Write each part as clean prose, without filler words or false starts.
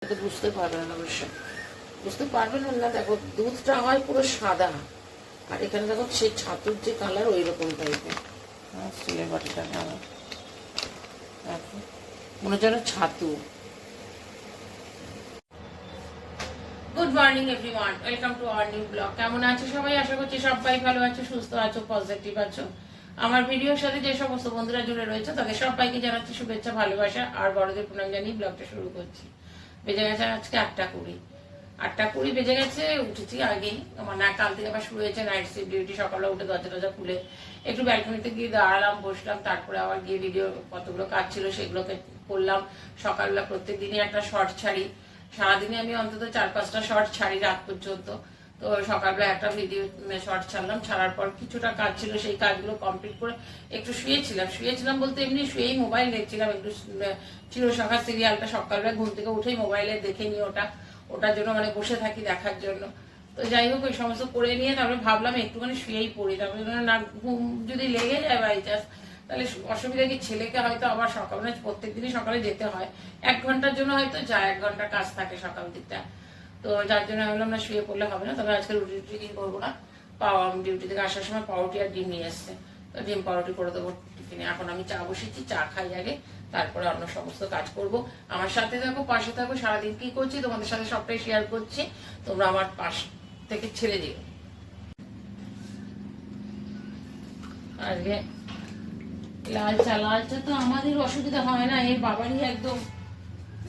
তো বুঝতে পারবেন না, অবশ্য বুঝতে পারবেন না। দেখো দুধটা হয় পুরো সাদা, আর এখানে দেখো সেই ছাতুর যে কালার ওই রকম টাইপের। স্টিলের বাটিটা আমার দেখো মনে হচ্ছে ছাতু। Good morning everyone, welcome to our new blog. কেমন আছো সবাই? আশা করছি সবাই ভালো আছো, সুস্থ আছো, পজিটিভ আছো। আমার ভিডিওর সাথে যে সমস্ত বন্ধুরা জুড়ে রয়েছে তাদের সবাইকে জানাচ্ছি শুভেচ্ছা, ভালোবাসা আর বড়দের প্রণাম জানিয়ে ব্লগটা শুরু করছি। বেজে গেছে আজকে 8:20। 8:20 বেজে গেছে। উঠেছি আগেই, আমার না কাল থেকে আবার শুরু হয়েছে নাইট শিফট ডিউটি। সকালে উঠে দরজা খুলে একটু ব্যালকনিতে গিয়ে দাঁড়ালাম, বসলাম, তারপরে আবার গিয়ে ভিডিও কতগুলো কাজ ছিল সেগুলোকে করলাম। সকালবেলা প্রত্যেক দিনই একটা শর্ট ছাড়ি, সারাদিনে আমি অন্তত 4-5টা শর্ট ছাড়ি রাত পর্যন্ত। তো সকালবেলা একটা ভিডিও শর্ট ছাড়লাম, ছাড়ার পর কিছুটা কাজ ছিল, সেই কাজগুলো কমপ্লিট করে একটু শুয়েছিলাম বলতে এমনি শুয়েই মোবাইল দেখছিলাম। একটু চিরসখা সিরিয়ালটা সকালবেলা ঘুম থেকে উঠেই মোবাইলে দেখে নিই, ওটার জন্য মানে বসে থাকি দেখার জন্য। তো যাই হোক ওই সমস্ত করে নিয়ে তারপরে ভাবলাম একটুখানি শুয়েই পড়ি, তারপরে না ঘুম যদি লেগে যায় বাই চান্স তাহলে অসুবিধা কি, ছেলেকে হয়তো আবার সকাল মানে প্রত্যেকদিনই সকালে যেতে হয়, 1 ঘন্টার জন্য হয়তো যায়, 1 ঘন্টা কাজ থাকে সকাল দিকটা। তো যার জন্য আমি বললাম না শুয়ে পড়লে হবে না, তবে আজকে রুটি টুটি কি করবো না। ডিউটি থেকে আসার সময় পাউরুটি আর ডিম নিয়ে এসছে, তো ডিম পাউরুটি করে দেবো টিফিনে। এখন আমি চা বসেছি, চা খাই আগে, তারপরে অন্য সমস্ত কাজ করব। আমার সাথে থাকো, পাশে থাকো, সারাদিন কি করছি তোমাদের সাথে সবটাই শেয়ার করছি, তোমরা আমার পাশ থেকে ছেড়ে দিও। আজকে লাল চা তো আমাদের অসুবিধা হয় না, এর বাবারই একদম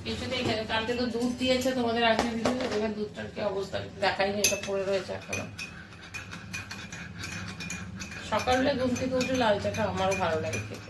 কিছুতেই। কালকে তো দুধ দিয়েছে তোমাদের আজকে ভিডিও, এবার দুধটার কি অবস্থা দেখাইনি, এটা পড়ে রয়েছে এখনো। সকালবেলা ঘুম থেকে উঠে লাল চাটা আমারও ভালো লাগে খেতে।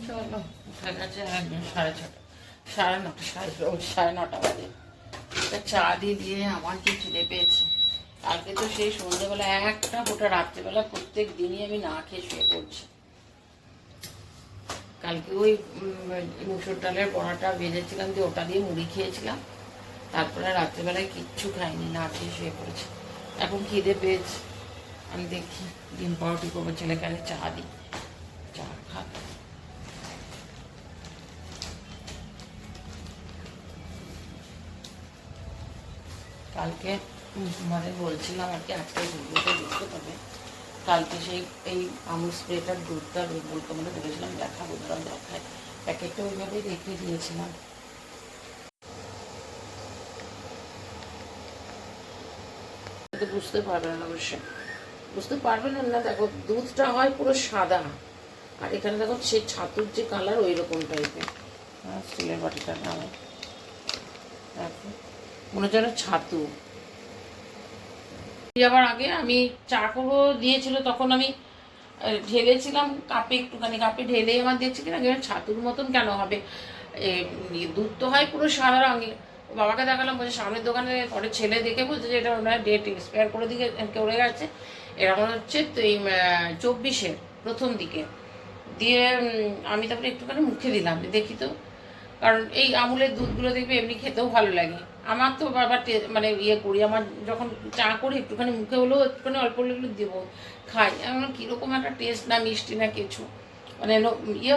চলো উঠে গেছে একদম 6:30, 9:30, 9:30 বাজে। চা দিয়ে আমার কি খিদে পেয়েছে। কালকে তো সেই সন্ধ্যেবেলা একটা গোটা রাত্রেবেলা প্রত্যেক দিনই আমি না খেয়ে শুয়ে পড়ছি। কালকে ওই মুসুর ডালের বড়াটা ভেজেছিলাম, দিয়ে ওটা দিয়ে মুড়ি খেয়েছিলাম, তারপরে রাত্রেবেলায় কিচ্ছু খাইনি, না খেয়ে শুয়ে পড়েছি। এখন খিদে পেয়েছে, আমি দেখি ডিম পাউরুটি করবো, ছেলেকে আগে চা দিই, চা খা। কালকে মানে বলছিলাম আর কি, আজকে ভিডিওতে দেখতে পাবে, কালকে সেই এই আমুল স্প্রেটার দুধটা বলতে মানে বলেছিলাম দেখাবো, ধরো দেখায়, প্যাকেটটা ওইভাবেই রেখে দিয়েছিলাম। বুঝতে পারবেন না, অবশ্যই বুঝতে পারবেন না। দেখো দুধটা হয় পুরো সাদা, আর এখানে দেখো সেই ছাতুর যে কালার ওই রকম টাইপের। স্টিলের বাটিটা আমার দেখো মনে হচ্ছে ছাতু। যাবার আগে আমি চা করবো দিয়েছিল, তখন আমি ঢেলেছিলাম কাপে, একটুখানি কাপে ঢেলে আমার দেখছি কিনা ছাতুর মতন কেন হবে। দুধ তো হয় পুরো সাদা রঙের। বাবাকে দেখালাম, বলছে সামনের দোকানে, পরে ছেলে দেখে বলছে যে এটা ওনার ডেট এক্সপায়ার করে গেছে, এরকম হচ্ছে তো এই 24-এর প্রথম দিকে দিয়ে। আমি তারপরে একটুখানি মুখে দিলাম, দেখি তো, কারণ এই আমুলের দুধগুলো দেখবে এমনি খেতেও ভালো লাগে। আমার তো বারবার মানে করি, আমার যখন চা করি একটুখানি মুখে হলেও একটুখানি অল্প হলেও দেবো, খাই। এমন কীরকম একটা টেস্ট না, মিষ্টি না কিছু, মানে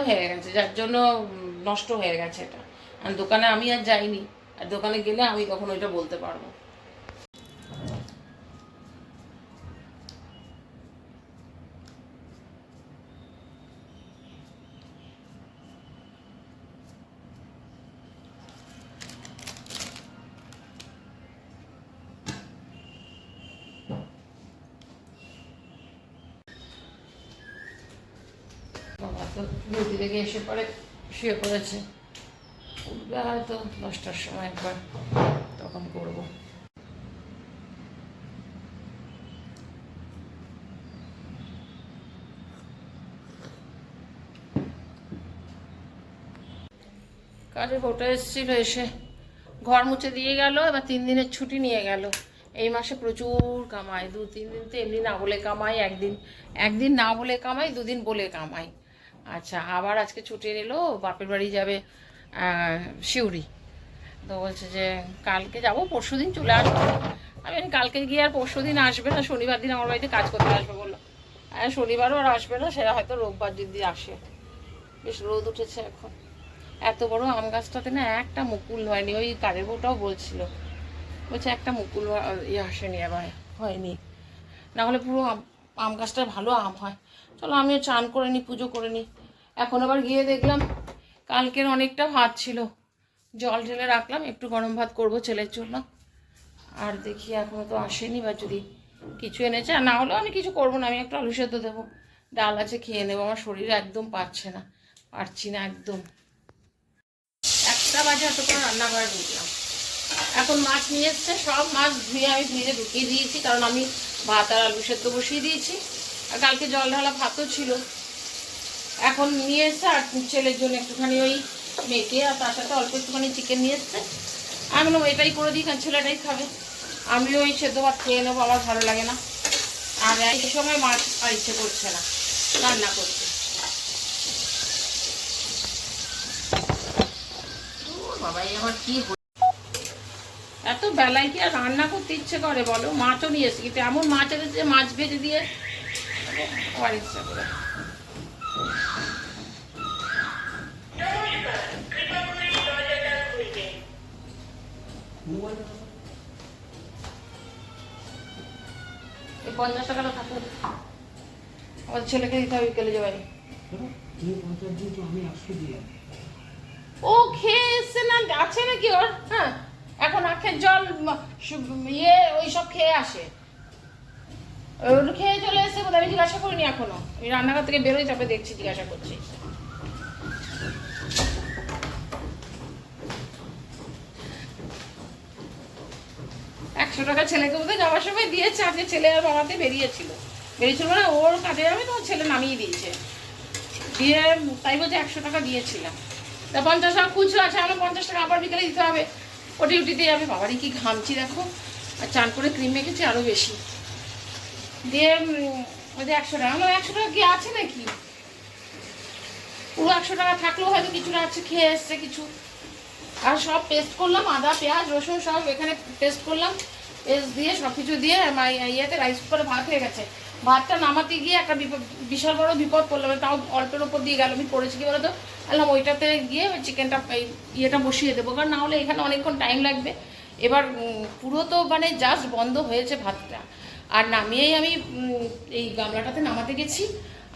হয়ে গেছে, যার জন্য নষ্ট হয়ে গেছে এটা। আর দোকানে আমি আর যাইনি, আর দোকানে গেলে আমি তখন ওইটা বলতে পারবো। বাবা তো ডিউটি থেকে এসে পরে শুয়ে পড়েছে, উঠবে হয়তো 10টার সময় একবার, তখন করবো। কাজে বউটা এসেছিল, এসে ঘর মুছে দিয়ে গেল, এবার 3 দিনের ছুটি নিয়ে গেল। এই মাসে প্রচুর কামাই, 2-3 দিন তো এমনি না বলে কামাই, একদিন না বলে কামাই, 2 দিন বলে কামাই। আচ্ছা, আবার আজকে ছুটি নিল, বাপের বাড়ি যাবে শিউরি। তো বলছে যে কালকে যাবো, পরশু দিন চলে আসবো। আমি কালকে গিয়ে আর পরশু দিন আসবে না, শনিবার দিন আমার বাড়িতে কাজ করতে আসবে বললো। শনিবারও আর আসবে না, সেটা হয়তো রোববার যদি আসে। বেশ রোদ উঠেছে এখন। এত বড় আম গাছটাতে না একটা মুকুল হয়নি, ওই কারের বউটাও বলছে একটা মুকুল আসেনি, আবার হয়নি। না হলে পুরো আম গাছটায় ভালো আম হয়। চলো আমিও চান করে নিই, পুজো করে নিই। এখন আবার গিয়ে দেখলাম কালকের অনেকটা ভাত ছিল, জল ঢেলে রাখলাম, একটু গরম ভাত করব ছেলের জন্য। আর দেখি এখনও তো আসেনি, বা যদি কিছু এনেছে, আর না হলেও আমি কিছু করবো না, আমি একটু আলু সেদ্ধ দেবো, ডাল আছে খেয়ে নেবো। আমার শরীরে একদম পারছি না একদম। 1টা বাজে এত করে রান্নাঘরে ঢুকলাম। এখন মাছ নিয়ে এসছে, সব মাছ ধুয়ে আমি ফ্রিজে ঢুকিয়ে দিয়েছি, কারণ আমি ভাত আর আলু সেদ্ধ বসিয়ে দিয়েছি। আর কালকে জল ঢালা ভাতও ছিল। এখন নিয়ে এসছে, আর ছেলের জন্য একটুখানি ওই মেখে, আর তার সাথে অল্প একটুখানি চিকেন নিয়ে এসছে। আমি বললাম এটাই করে দিই, কারণ ছেলেটাই খাবে, আমিও ওই সেদ্ধ ভাত খেয়ে নেবো, আমার ভালো লাগে না। আর এই সময় মাছ আর ইচ্ছে করছে না রান্না করতে। বাবাই আমার কি এত বেলায় কি আর রান্না করতে ইচ্ছে করে বলো? মাছও নিয়ে এসে, কিন্তু এমন মাছ এনেছে যে মাছ ভেজে দিয়ে আমার ইচ্ছা করে। এই 50 টাকাটা থাকুক, আমার ছেলেকে দিতে হবে বিকেলে যাবে। ও খেয়ে এসছে না, আছে নাকি ওর? হ্যাঁ, এখন আখের জল ওই সব খেয়ে আসে, ওটা খেয়ে চলে এসছে বোধ, আমি জিজ্ঞাসা করিনি এখনো। ওই রান্নাঘর থেকে বেরোই, তারপরে দেখছি, জিজ্ঞাসা করছি। টাকা ছেলেকে বোধহয় যাওয়ার সময় দিয়েছে, আজকে ছেলে আর বাবাতে বেরিয়েছিল মানে ওর কাজে যাবে, তো ছেলে নামিয়ে দিয়েছে, দিয়ে তাই বলছে 100 টাকা দিয়েছিলাম। তা 50 টাকা খুচরো আছে, আমার 50 টাকা আবার বিকেলে দিতে হবে, ও ডিউটিতে যাবে। বাবারই কি ঘামছি দেখো, আর চান করে ক্রিম মেখেছি আরও বেশি। দিয়ে ওদের 100 টাকা, আমার 100 টাকা কি আছে নাকি? পুরো 100 টাকা থাকলেও হয়তো কিছুটা আছে, খেয়ে এসছে কিছু। আর সব পেস্ট করলাম, আদা পেঁয়াজ রসুন সব এখানে পেস্ট করলাম, পেস্ট দিয়ে সব কিছু দিয়ে ইয়েতে রাইস কুকারে ভাত হয়ে গেছে। ভাতটা নামাতে গিয়ে একটা বিশাল বড় বিপদ পড়লাম, তাও অল্পের ওপর দিয়ে গেল। আমি করেছি কি বলতো, বললাম ওইটাতে গিয়ে ওই চিকেনটা ইয়েটা বসিয়ে দেবো, কারণ না হলে এখানে অনেকক্ষণ টাইম লাগবে। এবার পুরো তো মানে জাস্ট বন্ধ হয়েছে ভাতটা, আর নামিয়েই আমি এই গামলাটাতে নামাতে গেছি,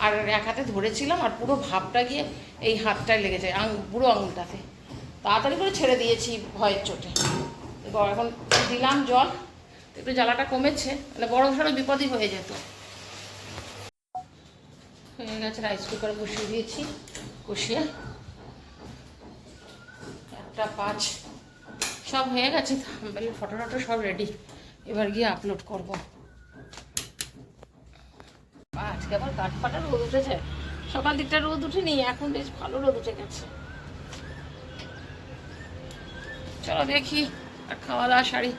আর এক হাতে ধরেছিলাম, আর পুরো ভাবটা গিয়ে এই হাতটায় লেগেছে, বুড়ো আঙুলটাতে। তাড়াতাড়ি করে ছেড়ে দিয়েছি ভয়ের চোটে। এখন দিলাম জল, একটু জ্বালাটা কমেছে, মানে বড় সড়ো বিপদই হয়ে যেত। হয়ে গেছে, রাইস কুকারে বসিয়ে দিয়েছি, কষিয়ে 1টা 5 সব হয়ে গেছে। ফটো সব রেডি, এবার গিয়ে আপলোড করব। আজকে আবার কাঠফাটা রোদ উঠেছে, সকাল দিকটা রোদ উঠেনি, এখন বেশ ভালো রোদ উঠে গেছে। চলো দেখি, আর খাওয়া দাওয়া সারি,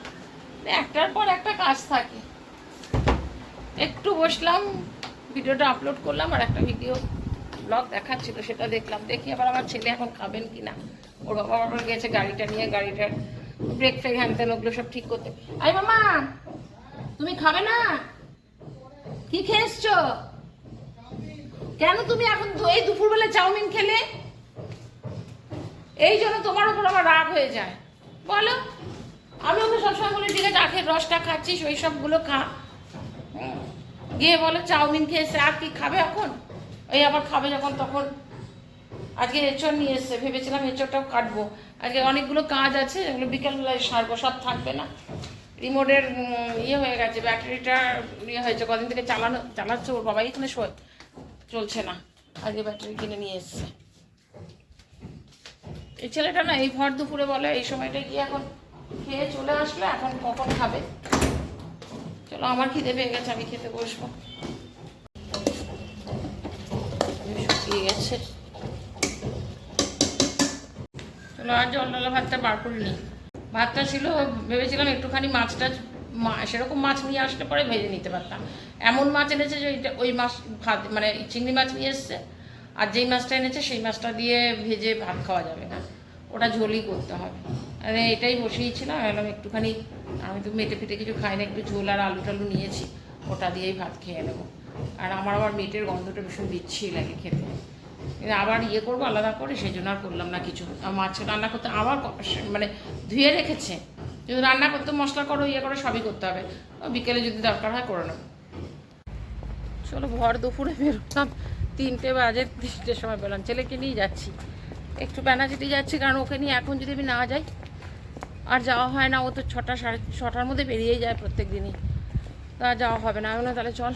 1টার পর একটা কাজ থাকে। একটু বসলাম, ভিডিওটা আপলোড করলাম, আর একটা ভিডিও ব্লগ দেখাচ্ছিল সেটা দেখলাম। দেখি আবার আমার ছেলে এখন খাবেন কি না, ওর বাবা আবার গেছে গাড়িটা নিয়ে, গাড়িটার ব্রেক ফ্রেক হ্যানতেন ওগুলো সব ঠিক করতে। আই মামা, তুমি খাবে না? কি খেয়ে এসছো? কেন তুমি এখন এই দুপুরবেলা চাউমিন খেলে? এই জন্য তোমার উপর আমার রাগ হয়ে যায় বলো। আমি ওকে সবসময় বলি ঠিক আছে আখের রসটা খাচ্ছিস, ওই সবগুলো খা, গিয়ে বলে চাউমিন খেয়েছে, আর কি খাবে এখন? ওই আবার খাবে যখন তখন। আজকে এঁচড় নিয়ে এসছে, ভেবেছিলাম এঁচড়টাও কাটবো, আজকে অনেকগুলো কাজ আছে, এগুলো বিকেলবেলায় সারবো, সব থাকবে না। রিমোটের ইয়ে হয়ে গেছে, ব্যাটারিটা ইয়ে হয়েছে, কদিন থেকে চালাচ্ছে ওর বাবাই, এখানে চলছে না, আজকে ব্যাটারি কিনে নিয়ে এসছে। এই ছেলেটা না এই ভর দুপুরে বলে এই সময়টা গিয়ে এখন খেয়ে চলে আসলে এখন কখন খাবে। চলো আমার খিদে পেয়ে গেছে, আমি খেতে বসবো, শুকিয়ে গেছে। চলো চলো আর জল ডালা ভাতটা বার করে নিই। ভাতটা ছিল, ভেবেছিলাম একটুখানি মাছটা সেরকম মাছ নিয়ে আসলে পরে ভেজে নিতে পারতাম। এমন মাছ এনেছে যে ওই মাছ ভাত মানে চিংড়ি মাছ নিয়ে এসছে, আর যেই মাছটা এনেছে সেই মাছটা দিয়ে ভেজে ভাত খাওয়া যাবে না, ওটা ঝোলই করতে হবে। মানে এটাই বসিয়েছিলাম, এলাম একটুখানি, আমি তো মেটে ফেটে কিছু খাই না, একটু ঝোল আর আলু টালু নিয়েছি, ওটা দিয়েই ভাত খেয়ে নেবো। আর আমার আবার মেটের গন্ধটা ভীষণ বিচ্ছিরি লাগে খেতে, আবার ইয়ে করবো আলাদা করে, সেই জন্য আর করলাম না কিছু। মাছ রান্না করতে আবার মানে ধুয়ে রেখেছে, যদি রান্না করতে মশলা করো ইয়ে করো সবই করতে হবে, বিকেলে যদি দরকার হয় করে নেবো। চলো ভর দুপুরে বেরোলাম, 3টে বাজে, 3টের সময় বেরোলাম, ছেলেকে নিয়ে যাচ্ছি, একটু ব্যানাচিটি যাচ্ছি, কারণ ওকে নিয়ে এখন যদি আমি না যাই আর যাওয়া হয় না, ও তো 6টা সাড়ে 6টার মধ্যে বেরিয়েই যায় প্রত্যেক দিনই, তা যাওয়া হবে না। আমি বললাম তাহলে চল,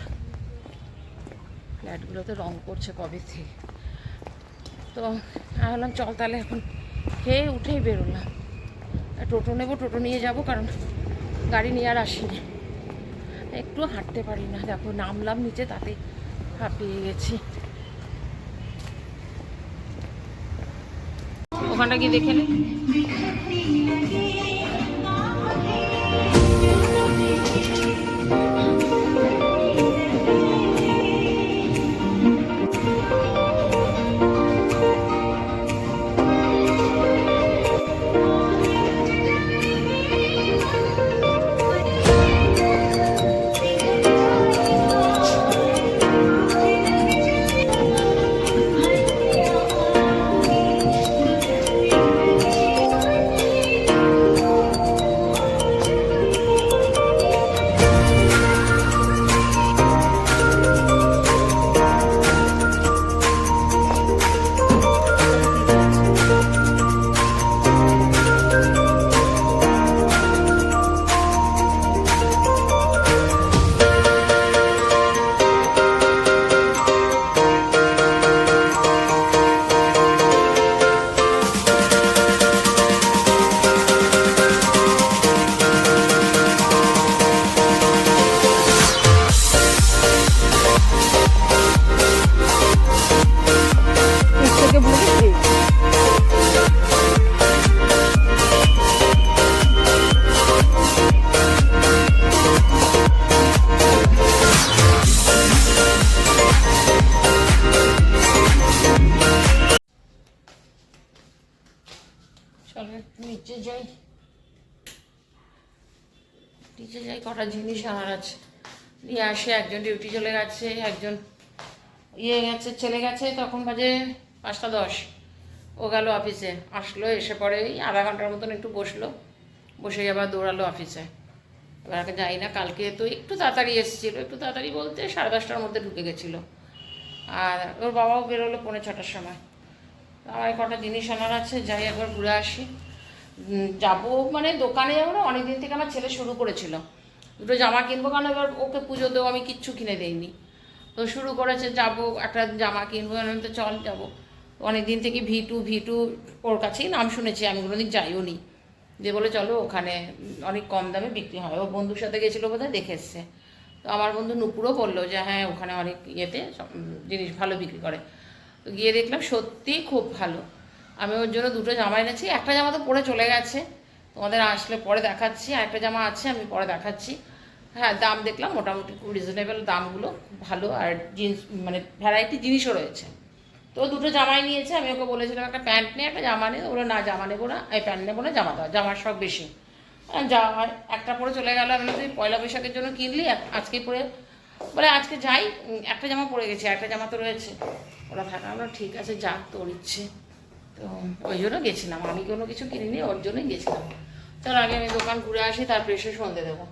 ফ্ল্যাটগুলোতে রং করছে কবে থেকে, তো আমি বললাম চল তাহলে এখন খেয়ে উঠেই বেরোলাম। টোটো নেবো, টোটো নিয়ে যাব, কারণ গাড়ি নিয়ে আর আসিনি, একটু হাঁটতে পারি না, দেখো নামলাম নিচে তাতে হাঁপিয়ে গেছি। ওখানটা গিয়ে দেখে নে। নিচে যাই, কটা জিনিস আনার আছে, নিয়ে আসে। একজন ডিউটি চলে গেছে, একজন গেছে, ছেলে গেছে, তখন বাজে 5টা 10, ও গেল অফিসে, আসলো, এসে পরে আধা ঘন্টার মতন একটু বসলো, বসে আবার দৌড়ালো অফিসে। এবার যাই না, কালকে তো একটু তাড়াতাড়ি এসেছিলো, একটু তাড়াতাড়ি বলতে 10:30টার মধ্যে ঢুকে গেছিলো, আর ওর বাবাও বেরোলো 5:45টার সময়। আমার কটা জিনিস আনার আছে, যাই একবার ঘুরে আসি। যাবো মানে দোকানে যাবো না, অনেকদিন থেকে আমার ছেলে শুরু করেছিল, দুটো জামা কিনবো, কারণ এবার ওকে পুজোতেও আমি কিচ্ছু কিনে দিইনি, তো শুরু করেছে যাবো একটা জামা কিনবো, আমি তো চল যাবো। অনেক দিন থেকে V2 ওর কাছেই নাম শুনেছি, আমি কোনোদিন যাইও নি, যে বলে চলো ওখানে অনেক কম দামে বিক্রি হয়, ওর বন্ধুর সাথে গেছিলো বোধহয়, দেখে এসছে। তো আমার বন্ধু নুপুরও বললো যে হ্যাঁ ওখানে অনেক ইয়েতে জিনিস ভালো বিক্রি করে, তো গিয়ে দেখলাম সত্যিই খুব ভালো। আমি ওর জন্য দুটো জামা এনেছি, একটা জামা তো পরে চলে গেছে, তোমাদের আসলে পরে দেখাচ্ছি, আর একটা জামা আছে আমি পরে দেখাচ্ছি। হ্যাঁ দাম দেখলাম মোটামুটি খুব রিজনেবল, দামগুলো ভালো, আর জিন্স মানে ভ্যারাইটি জিনিসও রয়েছে। তো দুটো জামাই নিয়েছে, আমি ওকে বলেছিলাম একটা প্যান্ট নিয়ে একটা জামা নিয়ে, ওগুলো না জামা নেবো না, এই প্যান্ট নেবো না, জামা দাও, জামার শখ বেশি। জামা একটা পরে চলে গেল, আমি তুই পয়লা বৈশাখের জন্য কিনলি, আজকে পরে বলে আজকে যাই, একটা জামা পরে গেছি, একটা জামা তো রয়েছে, ওরা থাকা, আমরা ঠিক আছে যা তোর ইচ্ছে। তো ওই জন্য গেছিলাম, আমি কোনো কিছু কিনিনি, ওর জন্যই গেছিলাম। তার আগে আমি দোকান ঘুরে আসি, তারপরে এসে সন্ধে দেবো।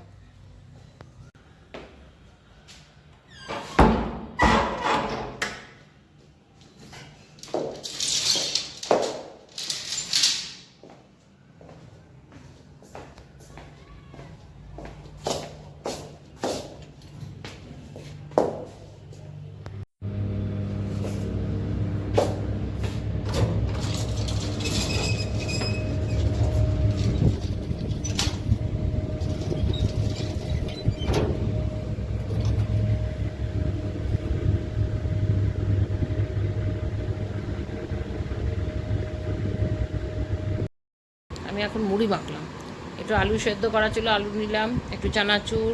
আমি এখন মুড়ি মাখলাম। একটু আলু সেদ্ধ করা ছিল, আলু নিলাম, একটু চানাচুর,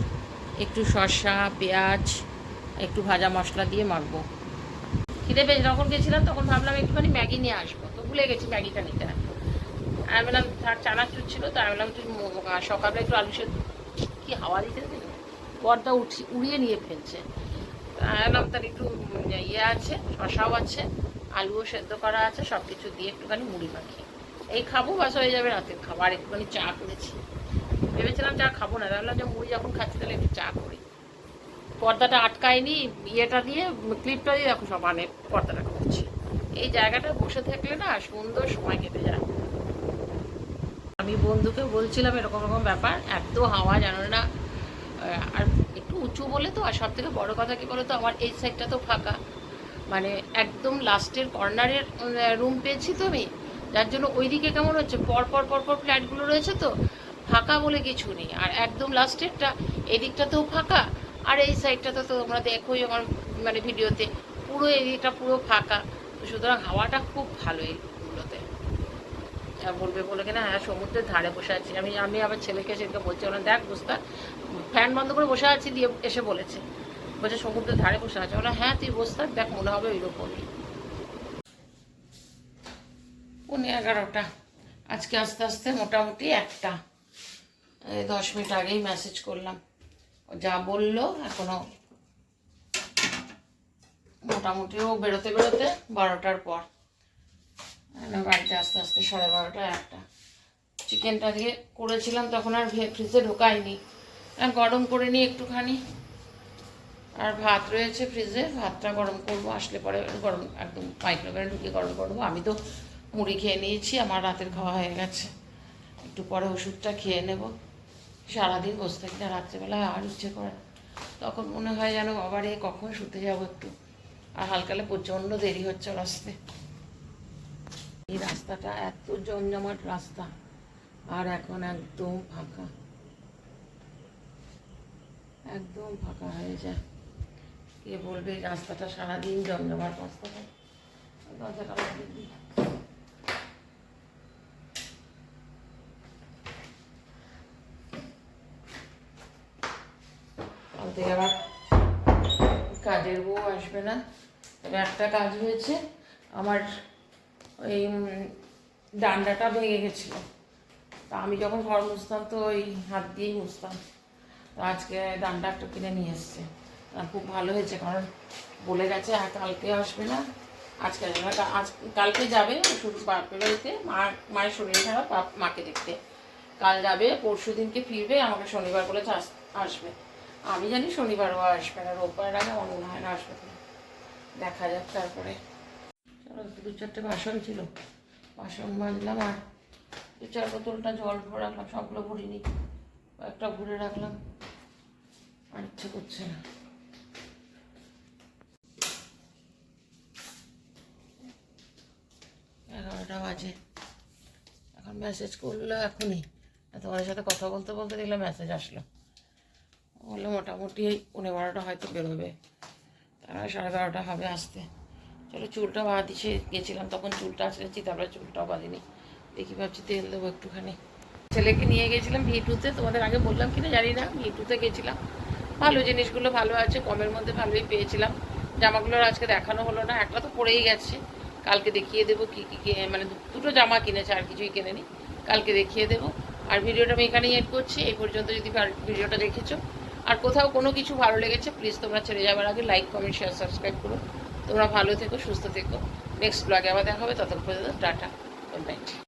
একটু শসা, পেঁয়াজ, একটু ভাজা মশলা দিয়ে মাখবো। খিদে পেয়ে যখন গেছিলাম তখন ভাবলাম একটুখানি ম্যাগি নিয়ে আসবো, তো ভুলে গেছি ম্যাগিটা নিতে। আমি বললাম থাক, চানাচুর ছিল, তো আমি বললাম একটু সকালে একটু আলু সেদ্ধ, কি হাওয়া দিতে পর্দা উড়িয়ে নিয়ে ফেলছে। বললাম তার একটু ইয়ে আছে, শসাও আছে, আলুও সেদ্ধ করা আছে, সব কিছু দিয়ে একটুখানি মুড়ি মাখি, এই খাবো, বাস হয়ে যাবে রাতের খাবার। একটুখানি চা করেছি, ভেবেছিলাম চা খাবো না, ভাবলাম যে মুড়ি যখন খাচ্ছি তাহলে একটু চা করি। পর্দাটা আটকায়নি, ইয়েটা দিয়ে, ক্লিপটা দিয়ে দেখো সমানে পর্দাটা করছি। এই জায়গাটা বসে থাকলে না সুন্দর সময় কেটে যায়। আমি বন্ধুকে বলছিলাম এরকম রকম ব্যাপার, এত হাওয়া জানো না। আর একটু উঁচু বলে তো, আর সব থেকে বড়ো কথা কী বলো তো, আমার এই সাইডটা তো ফাঁকা, মানে একদম লাস্টের কর্নারের রুম পেয়েছি তো আমি, যার জন্য ওইদিকে কেমন হচ্ছে পরপর পরপর ফ্ল্যাটগুলো রয়েছে, তো ফাঁকা বলে কিছু নেই। আর একদম লাস্টেরটা এদিকটাতেও ফাঁকা, আর এই সাইডটা তো তোমরা দেখোই আমার মানে ভিডিওতে, পুরো এদিকটা পুরো ফাঁকা। তো সুতরাং হাওয়াটা খুব ভালো এইগুলোতে। বলবে বলে কিনা হ্যাঁ সমুদ্রের ধারে বসে আছি। আমি আবার ছেলেকে সেদিকে বলছি, ওরা দেখ বুঝতে ফ্যান বন্ধ করে বসে আছি, দিয়ে এসে বলছে সমুদ্রের ধারে বসে আছে। ওরা হ্যাঁ তুই বসে থাক, দেখ মনে হবে ওইরকমই। 11:30 আজকে আস্তে আস্তে মোটামুটি 1টা, 10 মিনিট আগেই মেসেজ করলাম। ও যা বললো এখনো মোটামুটি ও বেরোতে বেরোতে 12টার পর, বাড়িতে আস্তে আস্তে 12:30 1টা। চিকেনটা দিয়ে করেছিলাম তখন আর ফ্রিজে ঢোকায়নি, গরম করে নিই একটুখানি। আর ভাত রয়েছে ফ্রিজে, ভাতটা গরম করবো, আসলে পরে গরম একদম মাইক্রোওয়েভে ঢুকিয়ে গরম করবো। আমি তো মুড়ি খেয়ে নিয়েছি, আমার রাতের খাওয়া হয়ে গেছে, একটু পরে ওষুধটা খেয়ে নেব। সারাদিন বসে থাকি না, রাত্রেবেলায় আর ইচ্ছে করে, তখন মনে হয় যেন আবার কখন শুতে যাবো একটু। আর হালকালে প্রচণ্ড দেরি হচ্ছে আসতে। এই রাস্তাটা এত জমজমাট রাস্তা, আর এখন একদম ফাঁকা, একদম ফাঁকা হয়ে যায়। কে বলবে এই রাস্তাটা সারাদিন জমজমাট রাস্তাটা। দরজাটা লাগিয়ে দিই। কাল থেকে আবার কাজের বউ আসবে না, তবে একটা কাজ হয়েছে, আমার ওই ডান্ডাটা ভেঙে গেছিলো, তা আমি যখন ঘর মুছতাম তো ওই হাত দিয়েই মুছতাম, তো আজকে ডান্ডা একটা কিনে নিয়ে এসছে। খুব ভালো হয়েছে, কারণ বলে গেছে আর কালকে আসবে না, আজকে আসবে না, কালকে যাবে শুধু বাপের বাড়িতে, মায়ের শরীর খারাপ, মাকে দেখতে। কাল যাবে, পরশু দিনকে ফিরবে, আমাকে শনিবার বলেছে আসবে। আমি জানি শনিবারও আসবে না, রোববার আগে আমার মনে হয় না আসবে, দেখা যাক। তারপরে চলো 2-4টে বাসন ছিল, বাসন মাজলাম, আর 2-4 বোতলটা জল ভরে রাখলাম, সবগুলো ভরিনি, একটা ভরে রাখলাম, আর ইচ্ছে করছে না। এগারোটা বাজে, এখন মেসেজ করলো এখনই, তোমাদের সাথে কথা বলতে বলতে দেখলাম মেসেজ আসলো, বললো মোটামুটি 11:30 হয়তো বেরোবে, তারা 12:30 হবে আসতে। চলো চুলটা বাঁধিয়ে গেছিলাম, তখন চুলটা আসলেছি, তারপরে চুলটাও বাঁধিনি, দেখি ভাবছি তেল দেবো একটুখানি। ছেলেকে নিয়ে গেছিলাম V2-তে, তোমাদের আগে বললাম কিনা জানি না, V2-তে গেছিলাম, ভালো জিনিসগুলো ভালো আছে, কমের মধ্যে ভালোই পেয়েছিলাম। জামাগুলোর আজকে দেখানো হলো না, একটা তো পরেই গেছে, কালকে দেখিয়ে দেবো কী কী, মানে 2টো জামা কিনেছে, আর কিছুই কেনেনি, কালকে দেখিয়ে দেবো। আর ভিডিওটা আমি এখানেই এড করছি, এই পর্যন্ত যদি ভিডিওটা দেখেছো আর কোথাও কোনো কিছু ভালো লেগেছে, প্লিজ তোমরা ছেড়ে যাওয়ার আগে লাইক, কমেন্ট, শেয়ার, সাবস্ক্রাইব করো। তোমরা ভালো থেকো, সুস্থ থেকো, নেক্সট ব্লগে আবার দেখা হবে, ততক্ষণ পর্যন্ত টাটা, গুড নাইট।